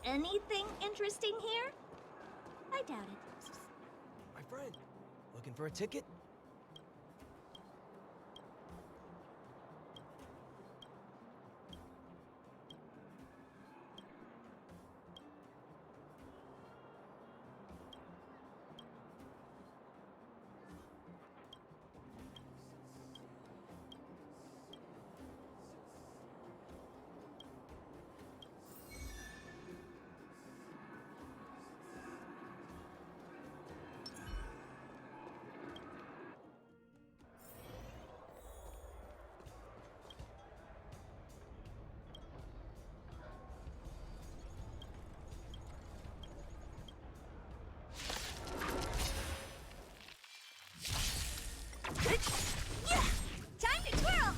anything interesting here? I doubt it. My friend, looking for a ticket? Time to twirl!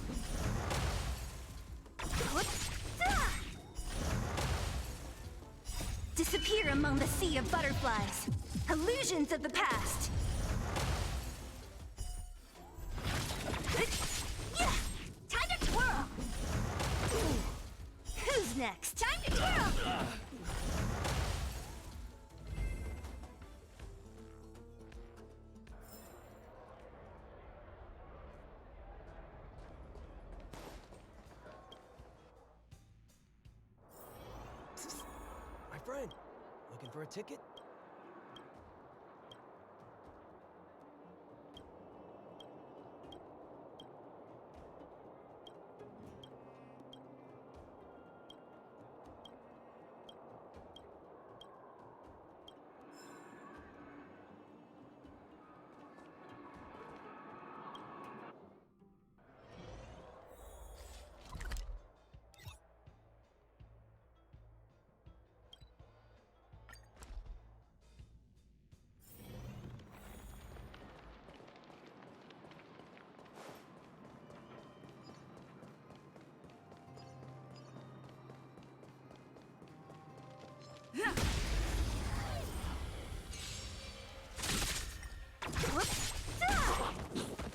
Disappear among the sea of butterflies. Illusions of the past. Time to twirl! Who's next? Time to twirl! My friend, looking for a ticket?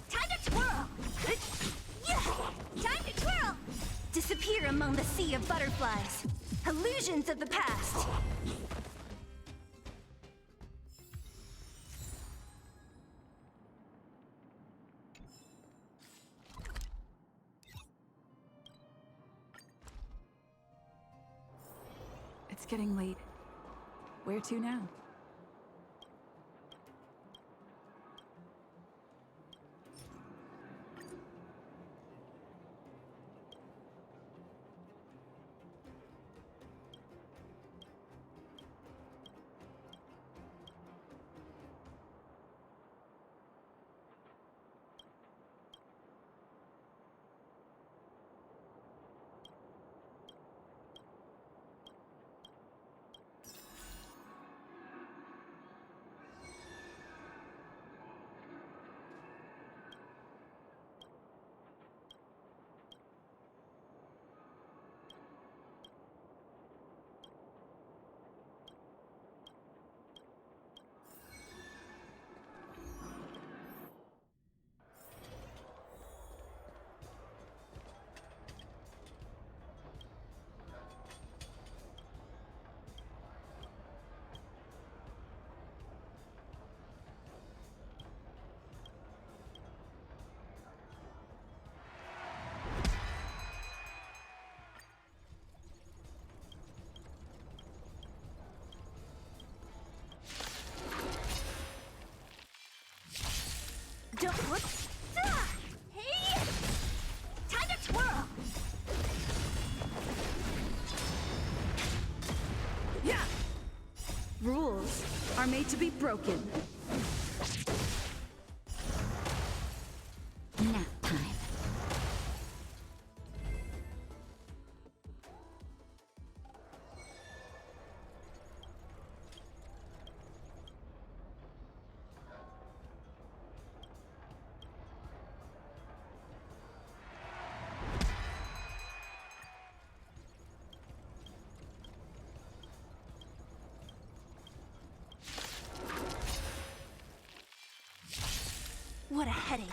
Time to twirl! Time to twirl! Disappear among the sea of butterflies. Illusions of the past. It's getting late. Where to now? Don't whoop! Hey! Time to twirl! Yeah! Rules are made to be broken. Nap time. What a headache.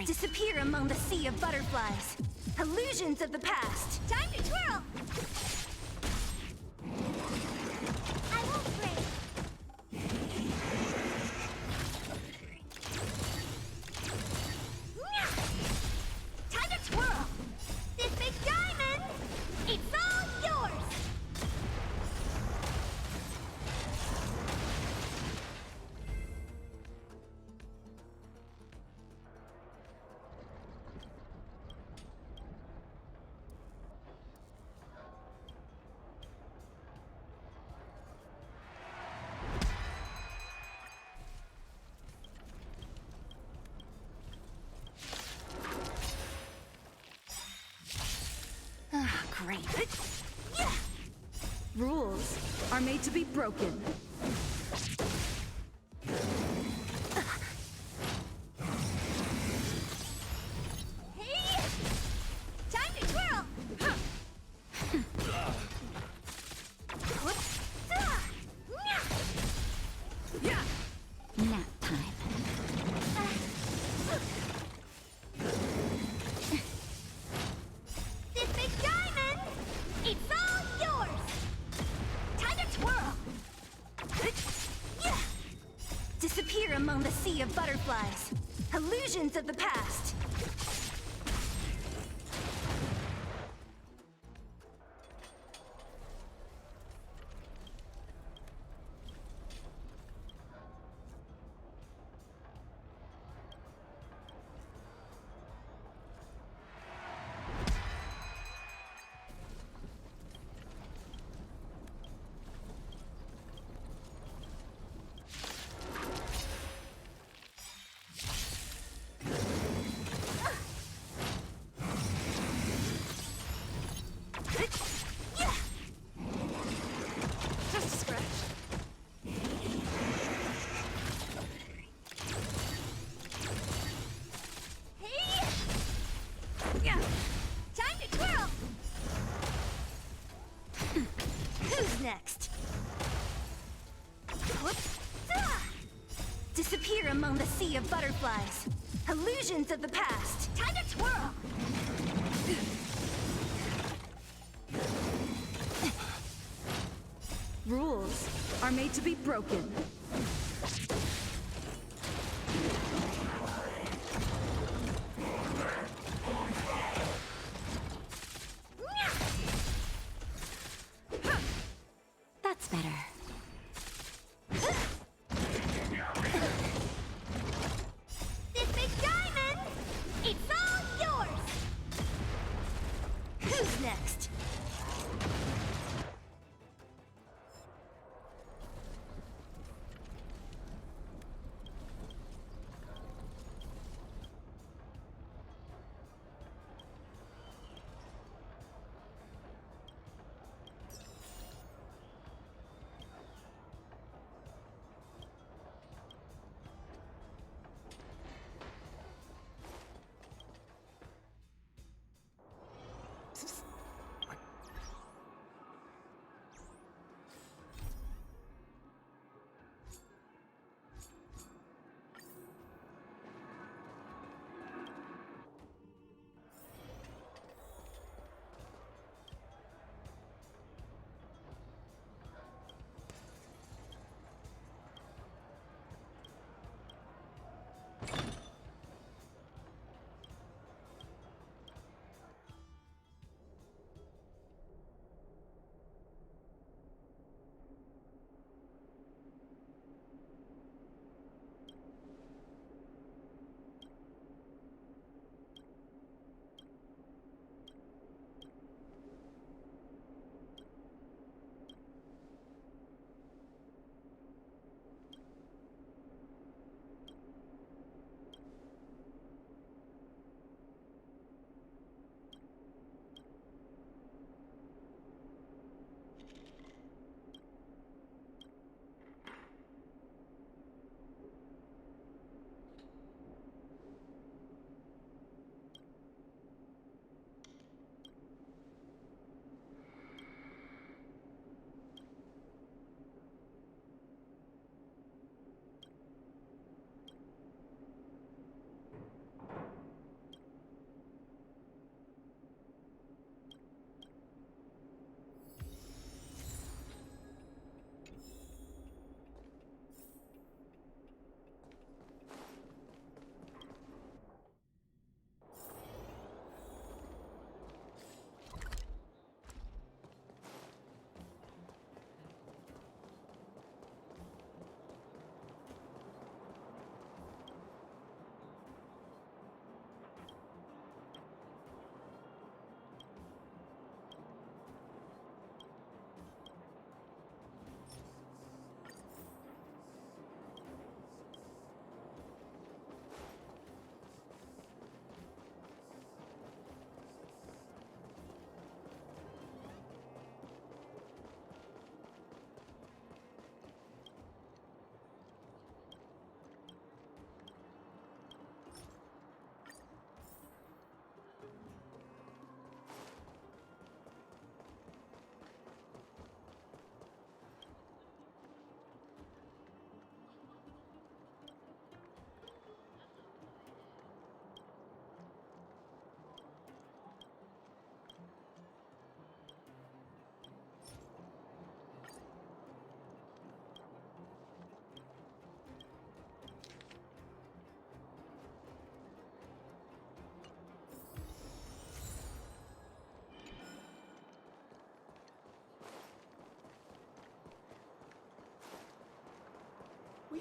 great. Disappear among the sea of butterflies. Illusions of the past. Time to twirl! I won't break. Time to twirl! This big diamond! It's all yours! Ah, great. Rules are made to be broken. Hey! Time to twirl! Yeah. Nap time. This big diamond! It's all yours! Time to twirl! Disappear among the sea of butterflies. Illusions of the past. Just a scratch. Hey! Time to twirl! Who's next? Disappear among the sea of butterflies. Illusions of the past. Time to twirl! Rules are made to be broken. That's better. This big diamond! It's all yours! Who's next?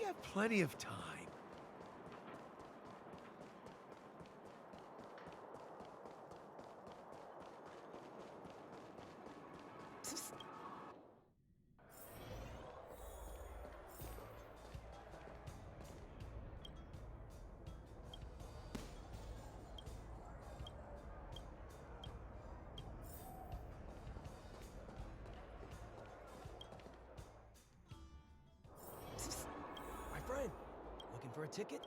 We have plenty of time. My friend, looking for a ticket?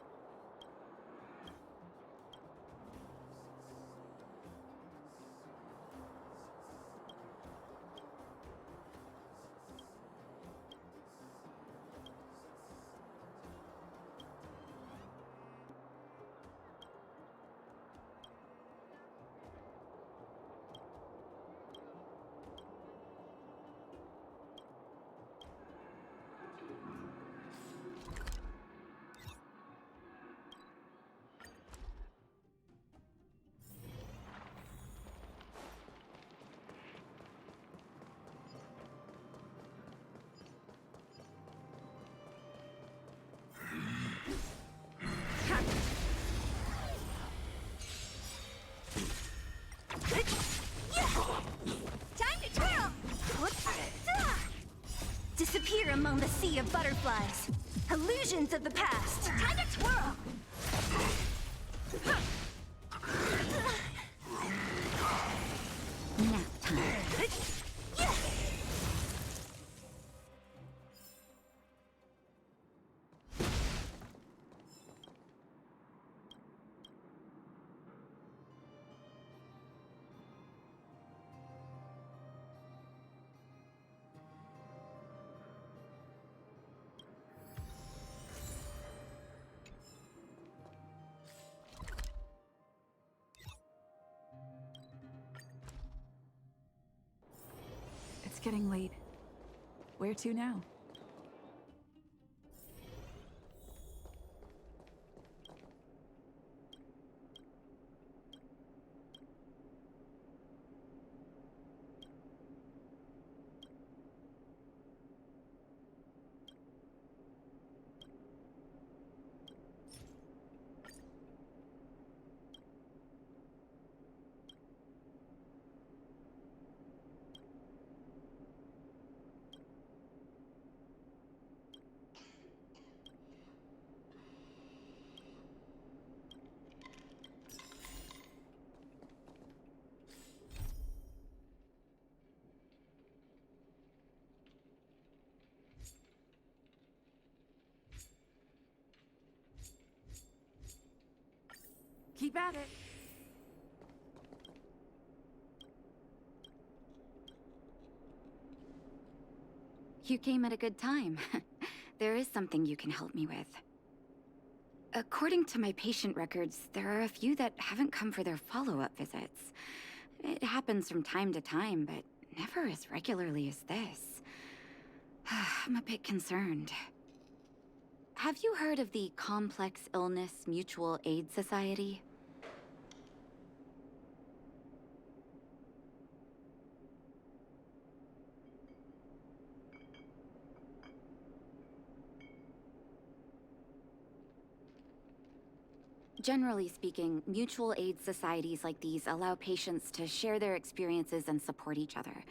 Time to twirl! Disappear among the sea of butterflies. Illusions of the past. Time to twirl! Nap time. It's getting late. Where to now? Keep at it. You came at a good time. There is something you can help me with. According to my patient records, there are a few that haven't come for their follow-up visits. It happens from time to time, but never as regularly as this. I'm a bit concerned. Have you heard of the Complex Illness Mutual Aid Society? Generally speaking, mutual aid societies like these allow patients to share their experiences and support each other.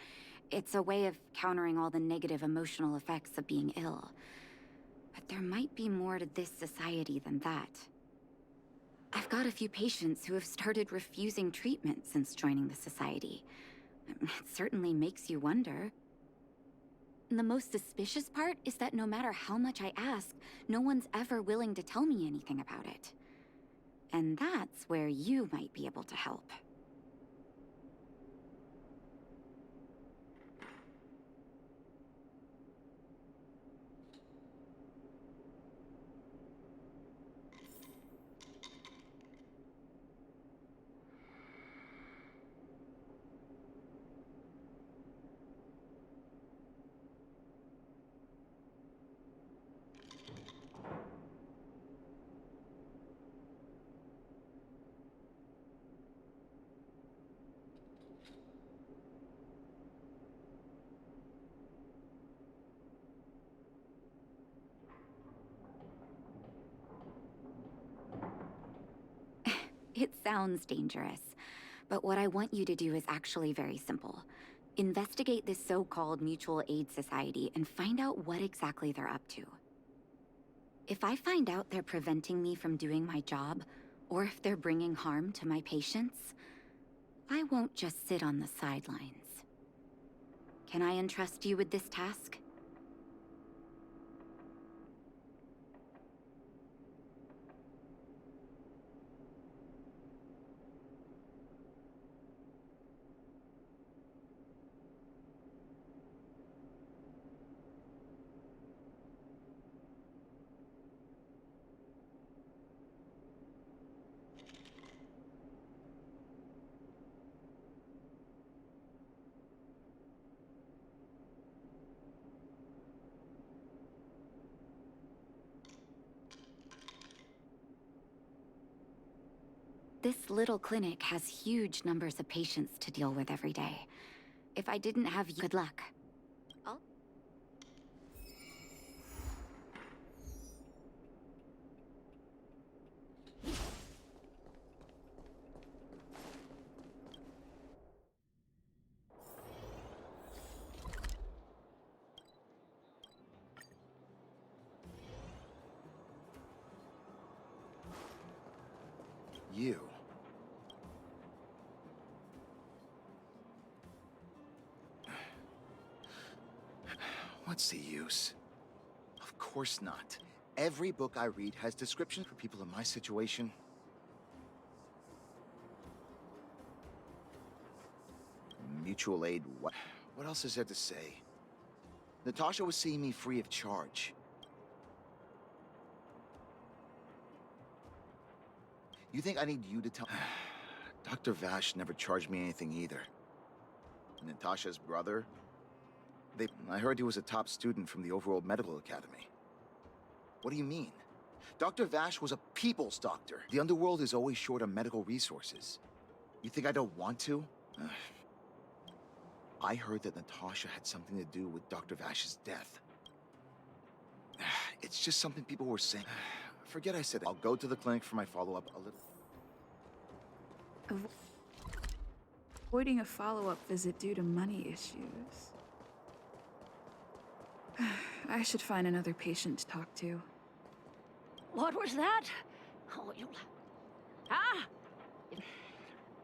It's a way of countering all the negative emotional effects of being ill. But there might be more to this society than that. I've got a few patients who have started refusing treatment since joining the society. It certainly makes you wonder. The most suspicious part is that no matter how much I ask, no one's ever willing to tell me anything about it. And that's where you might be able to help. It sounds dangerous, but what I want you to do is actually very simple. Investigate this so-called mutual aid society and find out what exactly they're up to. If I find out they're preventing me from doing my job, or if they're bringing harm to my patients, I won't just sit on the sidelines. Can I entrust you with this task? This little clinic has huge numbers of patients to deal with every day. If I didn't have you, good luck. Oh? You. What's the use? Of course not. Every book I read has descriptions for people in my situation. Mutual aid, what? What else is there to say? Natasha was seeing me free of charge. You think I need you to tell... Dr. Vash never charged me anything either. Natasha's brother? I heard he was a top student from the Overworld Medical Academy. What do you mean? Dr. Vash was a people's doctor. The Underworld is always short on medical resources. You think I don't want to? I heard that Natasha had something to do with Dr. Vash's death. It's just something people were saying. Forget I said it. I'll go to the clinic for my follow-up a little... Avoiding a follow-up visit due to money issues. I should find another patient to talk to. What was that? Oh, you... Ah!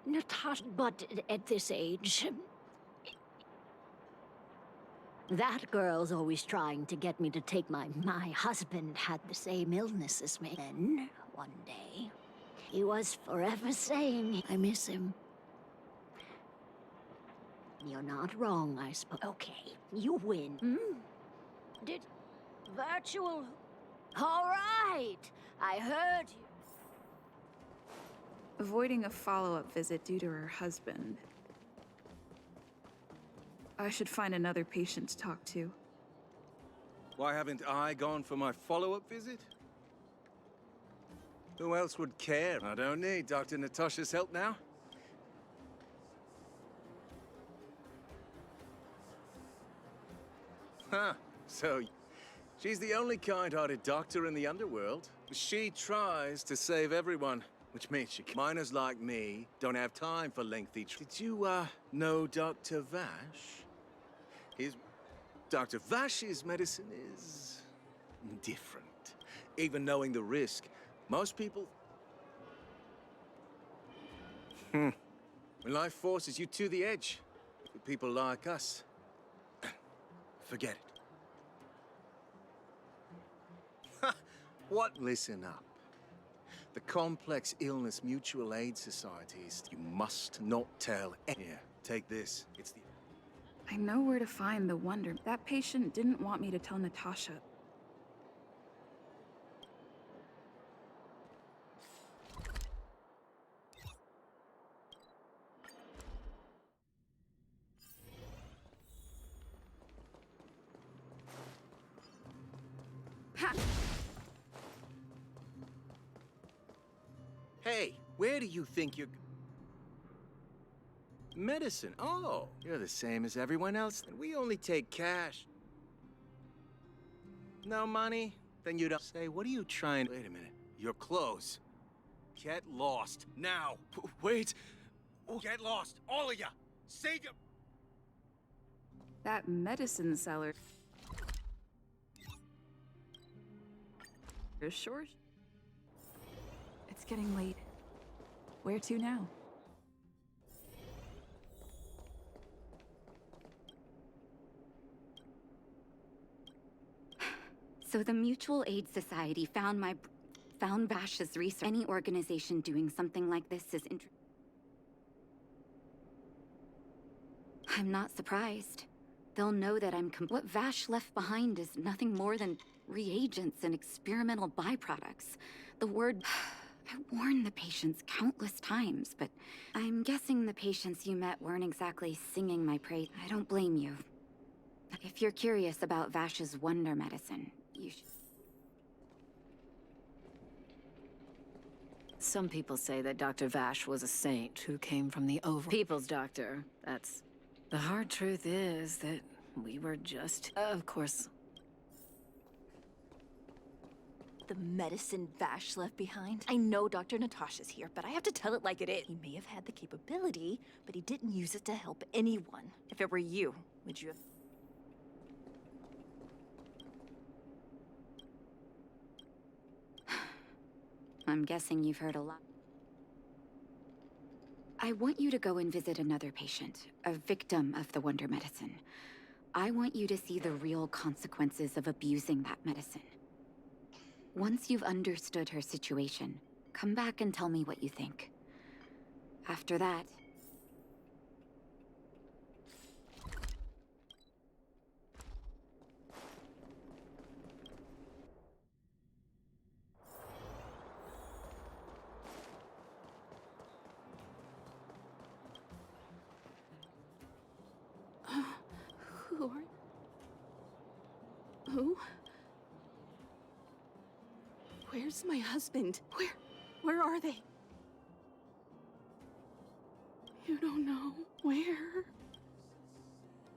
Natasha, but at this age... That girl's always trying to get me to take my husband had the same illness as me. Then, one day, he was forever saying, I miss him. You're not wrong, I suppose. Okay, you win. Did... virtual... All right, I heard you. Avoiding a follow-up visit due to her husband. I should find another patient to talk to. Why haven't I gone for my follow-up visit? Who else would care? I don't need Dr. Natasha's help now. Huh, so she's the only kind-hearted doctor in the Underworld. She tries to save everyone, which means miners like me don't have time for lengthy... Did you, know Dr. Vash? Dr. Vash's medicine is... different. Even knowing the risk, most people... When life forces you to the edge, for people like us, forget it. What? Listen up. The complex illness mutual aid societies, you must not tell any... Here, take this. It's the... I know where to find the wonder. That patient didn't want me to tell Natasha. Ha! Hey, where do you think you're... Medicine? Oh, you're the same as everyone else. And we only take cash. No money? Then you don't... Say, what are you trying... Wait a minute. Your clothes. Get lost, now! Wait! Get lost, all of ya! Save your... That medicine seller. You're sure? It's getting late. Where to now? So the Mutual Aid Society found Vash's research. Any organization doing something like this is I'm not surprised. They'll know that what Vash left behind is nothing more than reagents and experimental byproducts. The word... I warned the patients countless times, but I'm guessing the patients you met weren't exactly singing my praise. I don't blame you. If you're curious about Vash's wonder medicine, you should... Some people say that Dr. Vash was a saint who came from the People's doctor. That's... The hard truth is that we were just... Of course... The medicine Vash left behind? I know Dr. Natasha's here, but I have to tell it like it is. He may have had the capability, but he didn't use it to help anyone. If it were you, would you have... I'm guessing you've heard a lot. I want you to go and visit another patient, a victim of the wonder medicine. I want you to see the real consequences of abusing that medicine. Once you've understood her situation, come back and tell me what you think. After that... Who? Where's my husband? Where are they? You don't know where?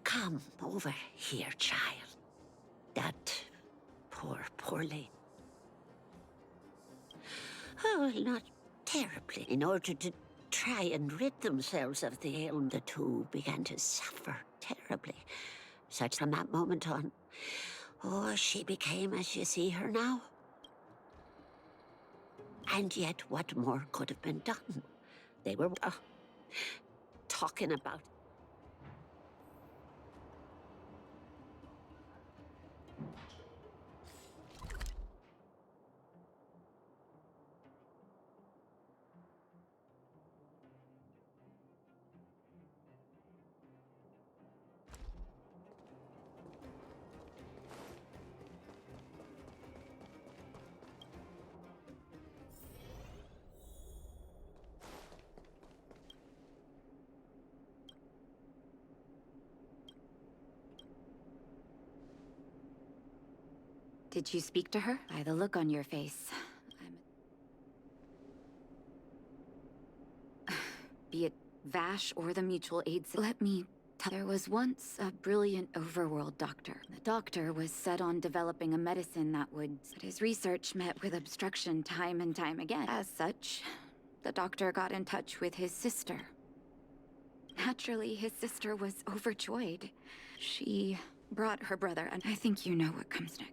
Come over here, child. That poor lady. Oh, not terribly. In order to try and rid themselves of the ailment, the two began to suffer terribly. Such from that moment on, oh, she became as you see her now. And yet, what more could have been done? They were talking about... Did you speak to her? By the look on your face, Be it Vash or the Mutual Aid... Let me tell... There was once a brilliant overworld doctor. The doctor was set on developing a medicine that would... But his research met with obstruction time and time again. As such, the doctor got in touch with his sister. Naturally, his sister was overjoyed. She brought her brother, and I think you know what comes next.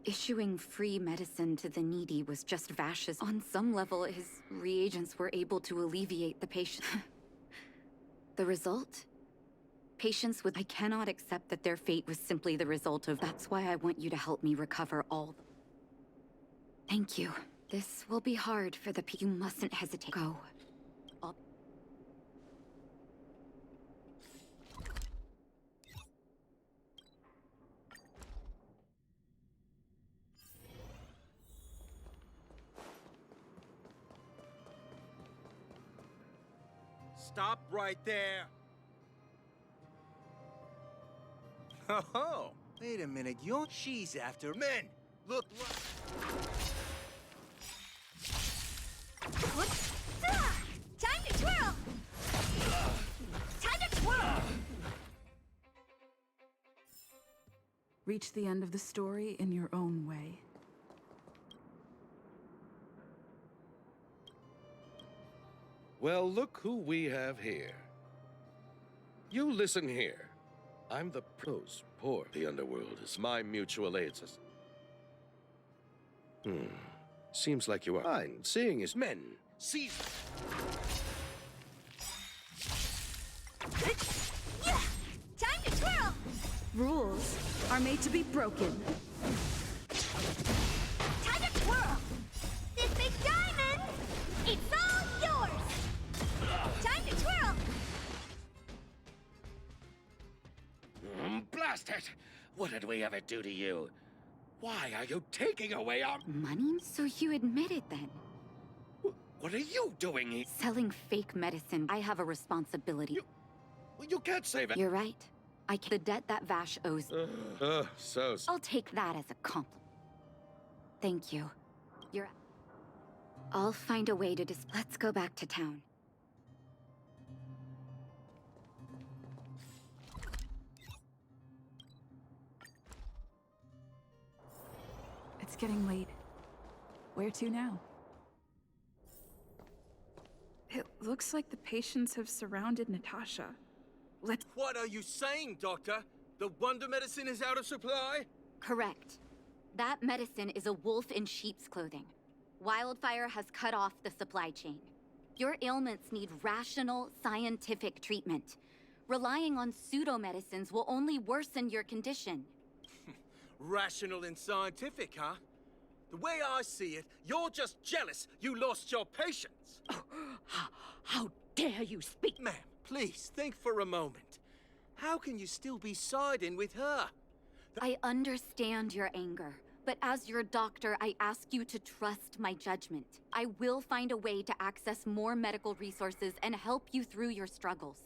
Issuing free medicine to the needy was just Vash's. On some level, his reagents were able to alleviate the patient. The result? Patients with... I cannot accept that their fate was simply the result of... That's why I want you to help me recover all... Thank you. This will be hard for the... You mustn't hesitate. Go. Stop right there! Oh, wait a minute, she's after men! Look, Time to twirl! Time to twirl! Reach the end of the story in your own way. Well, look who we have here. You listen here. I'm the pros. Poor. The underworld is my mutual aid system. Seems like you are fine. Seeing is men. See. Yeah! Time to twirl! Rules are made to be broken. Time to twirl! This big diamond, it's all yours! Time to twirl! Blast it! What did we ever do to you? Why are you taking away our Money? So you admit it then? What are you doing here? Selling fake medicine. I have a responsibility. You can't say that. You're right. The debt that Vash owes. I'll take that as a compliment. Thank you. I'll find a way to Let's go back to town. It's getting late. Where to now? It looks like the patients have surrounded Natasha. What are you saying, Doctor? The wonder medicine is out of supply? Correct. That medicine is a wolf in sheep's clothing. Wildfire has cut off the supply chain. Your ailments need rational, scientific treatment. Relying on pseudo-medicines will only worsen your condition. Rational and scientific, huh? The way I see it, you're just jealous you lost your patients. How dare you speak? Ma'am, please think for a moment. How can you still be siding with her? I understand your anger, but as your doctor, I ask you to trust my judgment. I will find a way to access more medical resources and help you through your struggles.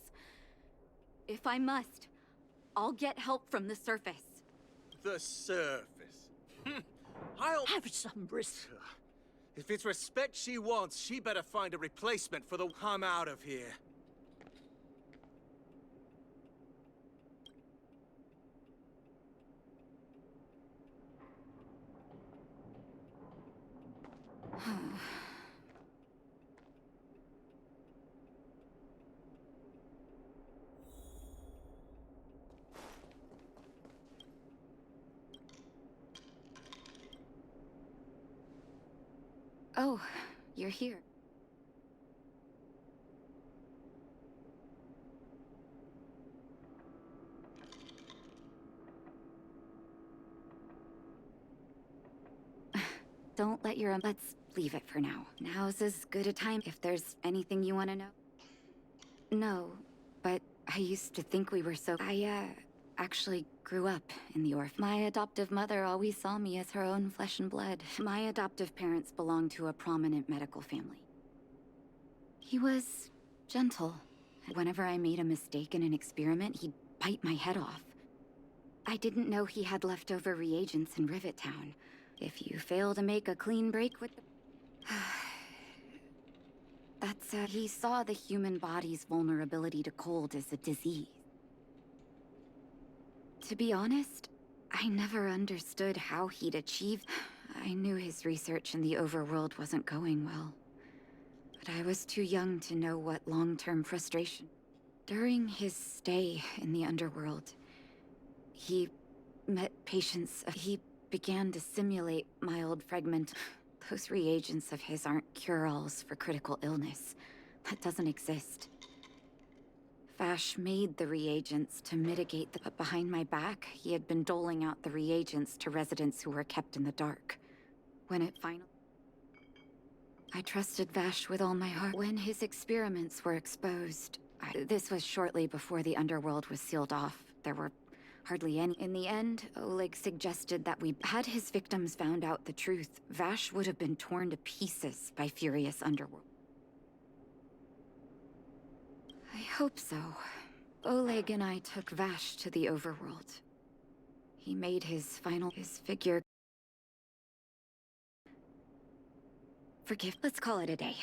If I must, I'll get help from the surface. The surface. I'll have some respect. If it's respect she wants, she better find a replacement for the I'm out of here. Oh, you're here. Don't let your... Let's leave it for now. Now's as good a time if there's anything you want to know. No, but I used to think we were so... I actually grew up in the orphan. My adoptive mother always saw me as her own flesh and blood. My adoptive parents belonged to a prominent medical family. He was gentle. Whenever I made a mistake in an experiment, he'd bite my head off. I didn't know he had leftover reagents in Rivet Town. If you fail to make a clean break with the... he saw the human body's vulnerability to cold as a disease. To be honest, I never understood how he'd achieved... I knew his research in the overworld wasn't going well. But I was too young to know what long-term frustration. During his stay in the underworld, he met patients. He began to simulate mild fragment. Those reagents of his aren't cure-alls for critical illness. That doesn't exist. Vash made the reagents to mitigate the... But behind my back, he had been doling out the reagents to residents who were kept in the dark. When it finally... I trusted Vash with all my heart. When his experiments were exposed... This was shortly before the underworld was sealed off. There were hardly any. In the end, Oleg suggested that we had his victims found out the truth. Vash would have been torn to pieces by furious underworld. I hope so. Oleg and I took Vash to the overworld. He made his figure. Forgive. Let's call it a day.